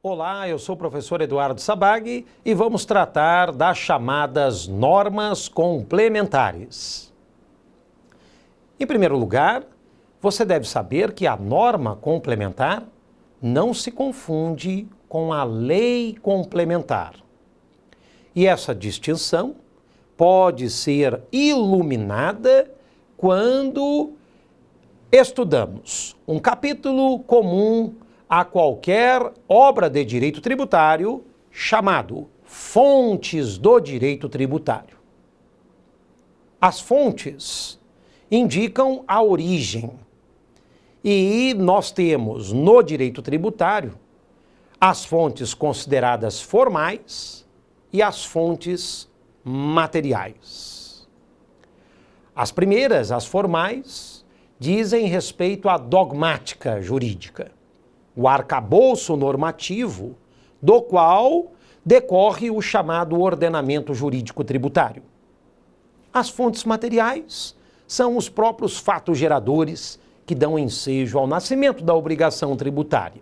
Olá, eu sou o professor Eduardo Sabag e vamos tratar das chamadas normas complementares. Em primeiro lugar, você deve saber que a norma complementar não se confunde com a lei complementar. E essa distinção pode ser iluminada quando estudamos um capítulo comum a qualquer obra de direito tributário chamado Fontes do Direito Tributário. As fontes indicam a origem e nós temos no direito tributário as fontes consideradas formais e as fontes materiais. As primeiras, as formais, dizem respeito à dogmática jurídica, o arcabouço normativo do qual decorre o chamado ordenamento jurídico tributário. As fontes materiais são os próprios fatos geradores que dão ensejo ao nascimento da obrigação tributária.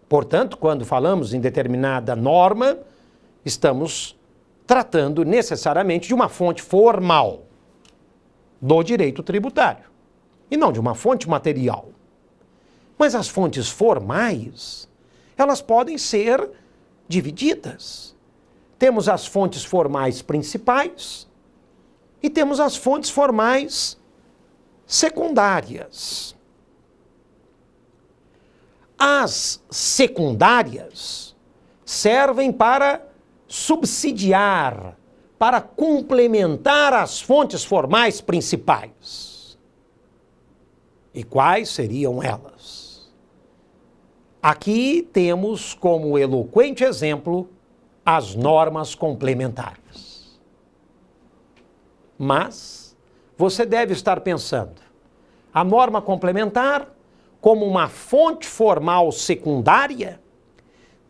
Portanto, quando falamos em determinada norma, estamos tratando necessariamente de uma fonte formal do direito tributário e não de uma fonte material. Mas as fontes formais, elas podem ser divididas. Temos as fontes formais principais e temos as fontes formais secundárias. As secundárias servem para subsidiar, para complementar as fontes formais principais. E quais seriam elas? Aqui temos como eloquente exemplo as normas complementares. Mas você deve estar pensando, a norma complementar, como uma fonte formal secundária,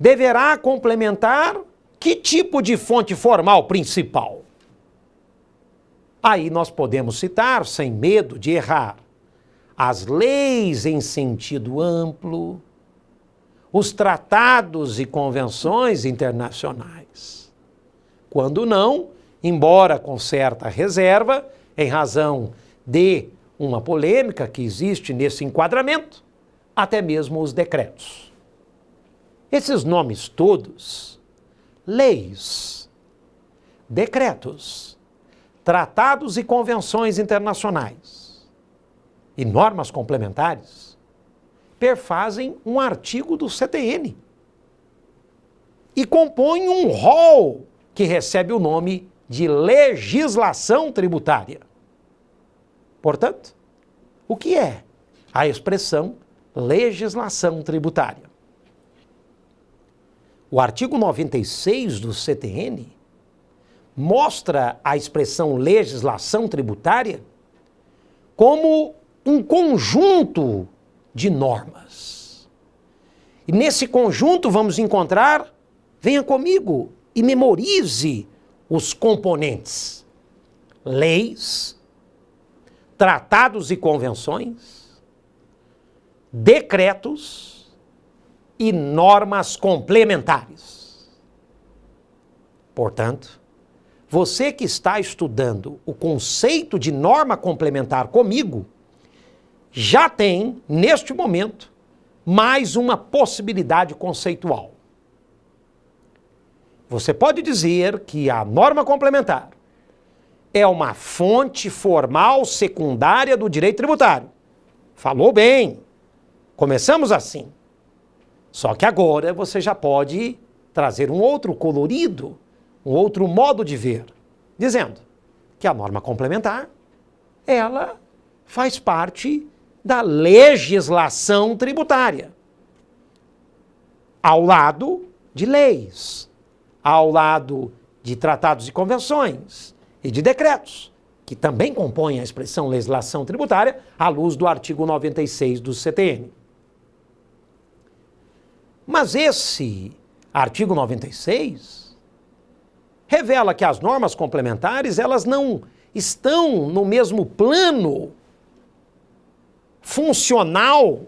deverá complementar que tipo de fonte formal principal? Aí nós podemos citar, sem medo de errar, as leis em sentido amplo, os tratados e convenções internacionais. Quando não, embora com certa reserva, em razão de uma polêmica que existe nesse enquadramento, até mesmo os decretos. Esses nomes todos, leis, decretos, tratados e convenções internacionais e normas complementares, perfazem um artigo do CTN e compõem um rol que recebe o nome de legislação tributária. Portanto, o que é a expressão legislação tributária? O artigo 96 do CTN mostra a expressão legislação tributária como um conjunto de normas. E nesse conjunto vamos encontrar, venha comigo e memorize os componentes: leis, tratados e convenções, decretos e normas complementares. Portanto, você que está estudando o conceito de norma complementar comigo, já tem, neste momento, mais uma possibilidade conceitual. Você pode dizer que a norma complementar é uma fonte formal secundária do direito tributário. Falou bem. Começamos assim. Só que agora você já pode trazer um outro colorido, um outro modo de ver, dizendo que a norma complementar, ela faz parte da legislação tributária, ao lado de leis, ao lado de tratados e convenções e de decretos, que também compõem a expressão legislação tributária à luz do artigo 96 do CTN. Mas esse artigo 96 revela que as normas complementares, elas não estão no mesmo plano funcional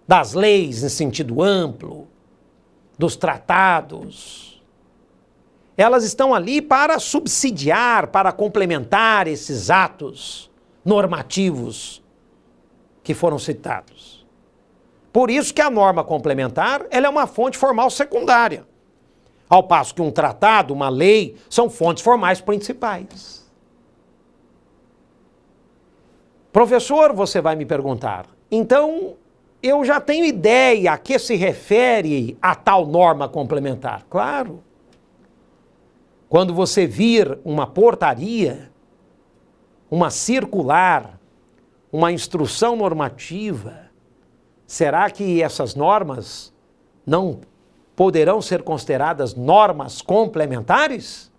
das leis em sentido amplo, dos tratados. Elas estão ali para subsidiar, para complementar esses atos normativos que foram citados. Por isso que a norma complementar, ela é uma fonte formal secundária, ao passo que um tratado, uma lei, são fontes formais principais. Professor, você vai me perguntar, então eu já tenho ideia a que se refere a tal norma complementar. Claro. Quando você vir uma portaria, uma circular, uma instrução normativa, será que essas normas não poderão ser consideradas normas complementares?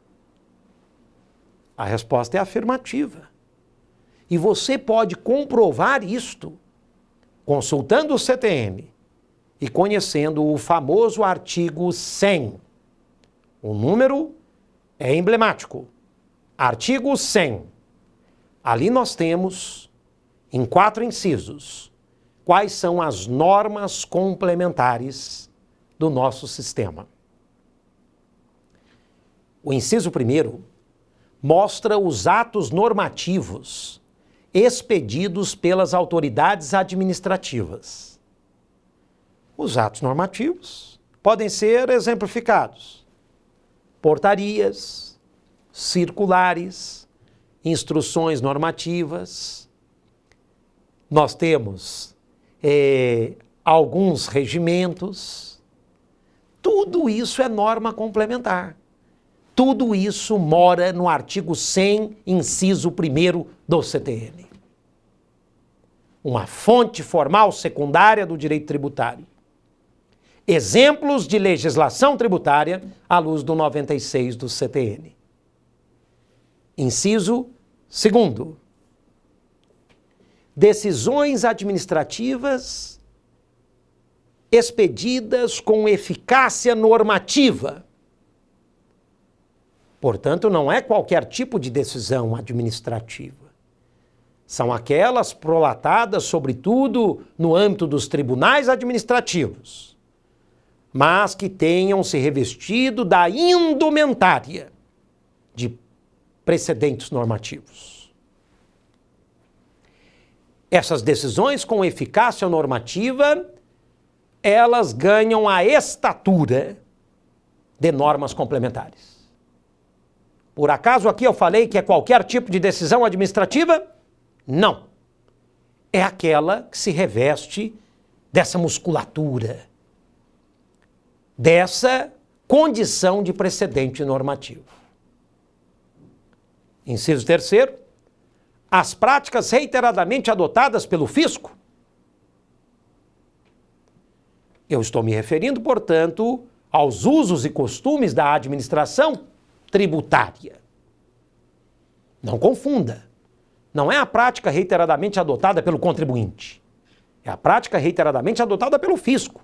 A resposta é afirmativa. E você pode comprovar isto consultando o CTN e conhecendo o famoso artigo 100. O número é emblemático. Artigo 100. Ali nós temos, em 4 incisos, quais são as normas complementares do nosso sistema. O inciso 1º mostra os atos normativos expedidos pelas autoridades administrativas. Os atos normativos podem ser exemplificados: portarias, circulares, instruções normativas. Nós temos alguns regimentos. Tudo isso é norma complementar. Tudo isso mora no artigo 100, inciso 1º do CTN. Uma fonte formal secundária do direito tributário. Exemplos de legislação tributária à luz do 96 do CTN. Inciso 2º. Decisões administrativas expedidas com eficácia normativa. Portanto, não é qualquer tipo de decisão administrativa. São aquelas prolatadas, sobretudo, no âmbito dos tribunais administrativos, mas que tenham se revestido da indumentária de precedentes normativos. Essas decisões com eficácia normativa, elas ganham a estatura de normas complementares. Por acaso aqui eu falei que é qualquer tipo de decisão administrativa? Não. É aquela que se reveste dessa musculatura, dessa condição de precedente normativo. Inciso 3º. As práticas reiteradamente adotadas pelo fisco. Eu estou me referindo, portanto, aos usos e costumes da administração tributária. Não confunda. Não é a prática reiteradamente adotada pelo contribuinte. É a prática reiteradamente adotada pelo fisco.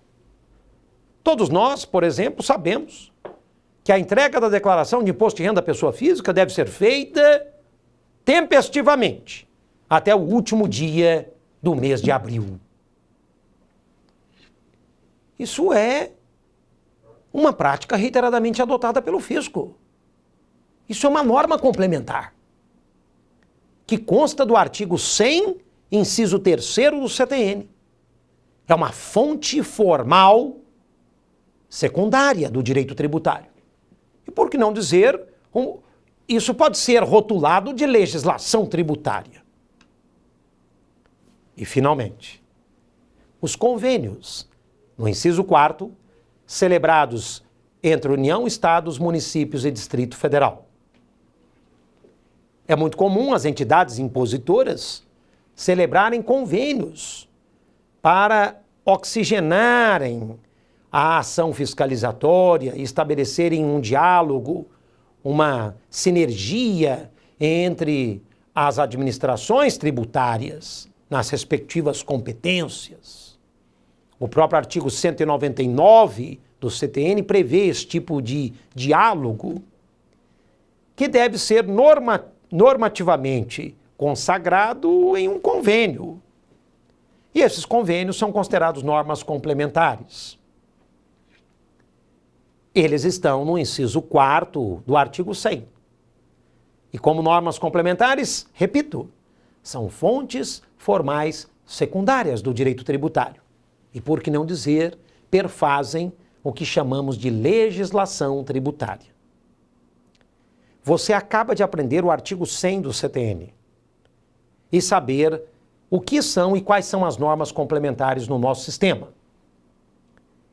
Todos nós, por exemplo, sabemos que a entrega da declaração de imposto de renda à pessoa física deve ser feita tempestivamente, até o último dia do mês de abril. Isso é uma prática reiteradamente adotada pelo fisco. Isso é uma norma complementar, que consta do artigo 100, inciso 3º do CTN. É uma fonte formal secundária do direito tributário. E por que não dizer, isso pode ser rotulado de legislação tributária. E, finalmente, os convênios, no inciso 4º, celebrados entre União, Estados, municípios e Distrito Federal. É muito comum as entidades impositoras celebrarem convênios para oxigenarem a ação fiscalizatória e estabelecerem um diálogo, uma sinergia entre as administrações tributárias nas respectivas competências. O próprio artigo 199 do CTN prevê esse tipo de diálogo que deve ser normativamente consagrado em um convênio. E esses convênios são considerados normas complementares. Eles estão no inciso 4º do artigo 100. E como normas complementares, repito, são fontes formais secundárias do direito tributário. E por que não dizer, perfazem o que chamamos de legislação tributária. Você acaba de aprender o artigo 100 do CTN e saber o que são e quais são as normas complementares no nosso sistema.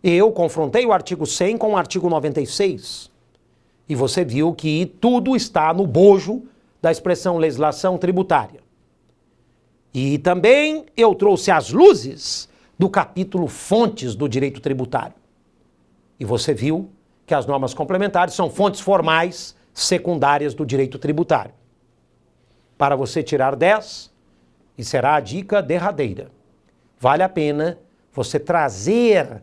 Eu confrontei o artigo 100 com o artigo 96 e você viu que tudo está no bojo da expressão legislação tributária. E também eu trouxe as luzes do capítulo Fontes do Direito Tributário. E você viu que as normas complementares são fontes formais secundárias do direito tributário. Para você tirar 10, e será a dica derradeira, vale a pena você trazer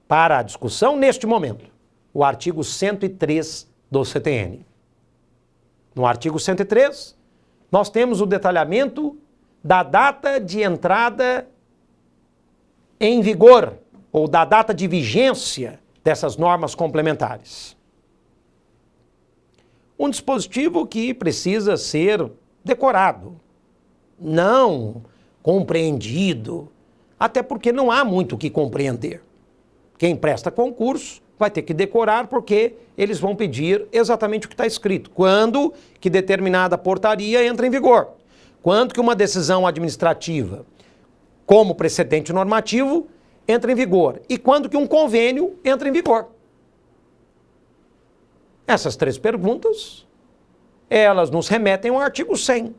para a discussão neste momento o artigo 103 do CTN. No artigo 103, nós temos o detalhamento da data de entrada em vigor, ou da data de vigência dessas normas complementares. Um dispositivo que precisa ser decorado, não compreendido, até porque não há muito o que compreender. Quem presta concurso vai ter que decorar porque eles vão pedir exatamente o que está escrito. Quando que determinada portaria entra em vigor. Quando que uma decisão administrativa, como precedente normativo, entra em vigor. E quando que um convênio entra em vigor. Essas 3 perguntas, elas nos remetem ao artigo 100.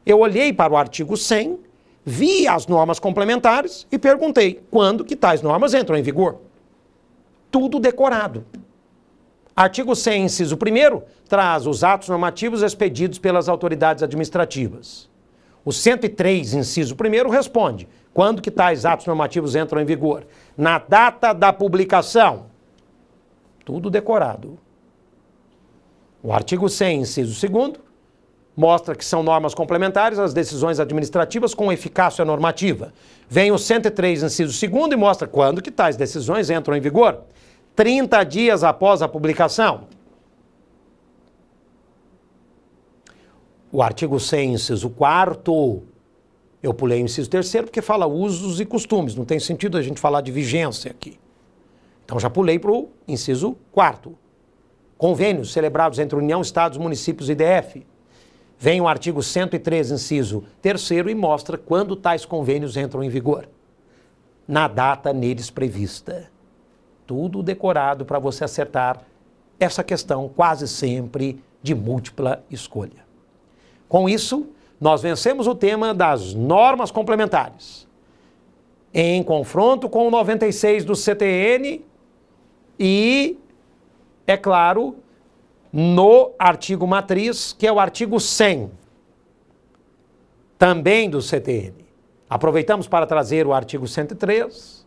Eu olhei para o artigo 100, vi as normas complementares e perguntei quando que tais normas entram em vigor. Tudo decorado. Artigo 100, inciso 1º, traz os atos normativos expedidos pelas autoridades administrativas. O 103, inciso 1º, responde quando que tais atos normativos entram em vigor. Na data da publicação. Tudo decorado. O artigo 100, inciso 2º, mostra que são normas complementares às decisões administrativas com eficácia normativa. Vem o 103, inciso 2º, e mostra quando que tais decisões entram em vigor. 30 dias após a publicação. O artigo 100, inciso 4º, eu pulei o inciso 3º porque fala usos e costumes, não tem sentido a gente falar de vigência aqui. Então já pulei para o inciso 4º. Convênios celebrados entre União, Estados, Municípios e DF. Vem o artigo 103, inciso 3º, e mostra quando tais convênios entram em vigor. Na data neles prevista. Tudo decorado para você acertar essa questão quase sempre de múltipla escolha. Com isso, nós vencemos o tema das normas complementares. Em confronto com o 96 do CTN e, é claro, no artigo matriz, que é o artigo 100, também do CTN. Aproveitamos para trazer o artigo 103.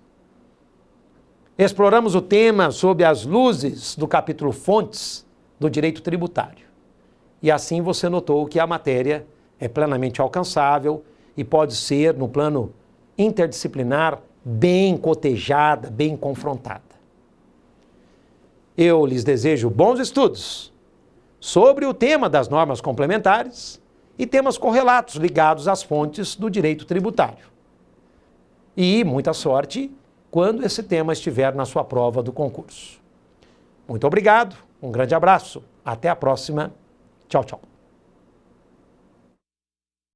Exploramos o tema sob as luzes do capítulo Fontes do Direito Tributário. E assim você notou que a matéria é plenamente alcançável e pode ser, no plano interdisciplinar, bem cotejada, bem confrontada. Eu lhes desejo bons estudos sobre o tema das normas complementares e temas correlatos ligados às fontes do direito tributário. E muita sorte quando esse tema estiver na sua prova do concurso. Muito obrigado, um grande abraço, até a próxima. Tchau, tchau.